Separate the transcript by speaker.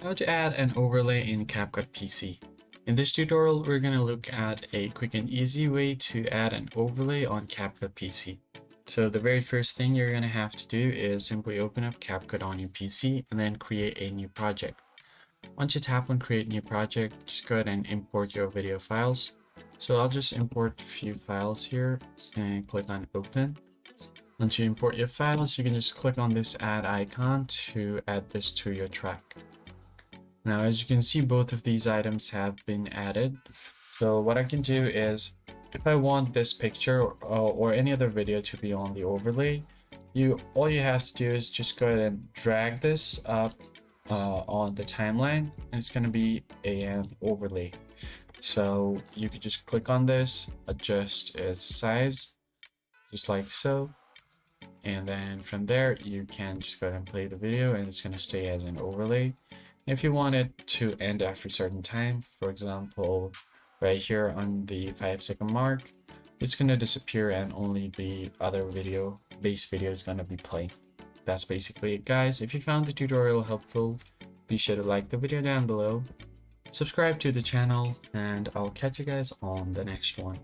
Speaker 1: How to add an overlay in CapCut PC. In this tutorial, we're going to look at a quick and easy way to add an overlay on CapCut PC. So the very first thing you're going to have to do is simply open up CapCut on your PC and then create a new project. Once you tap on create new project, just go ahead and import your video files. So I'll just import a few files here and click on open. Once you import your files, you can just click on this add icon to add this to your track. Now, as you can see, both of these items have been added. So what I can do is, if I want this picture or any other video to be on the overlay, all you have to do is just go ahead and drag this up on the timeline, and it's going to be an overlay. So you could just click on this, adjust its size, just like so. And then from there, you can just go ahead and play the video and it's going to stay as an overlay. If you want it to end after a certain time, for example, right here on the 5-second mark, it's going to disappear and only the other base video is going to be playing. That's basically it, guys. If you found the tutorial helpful, be sure to like the video down below, subscribe to the channel, and I'll catch you guys on the next one.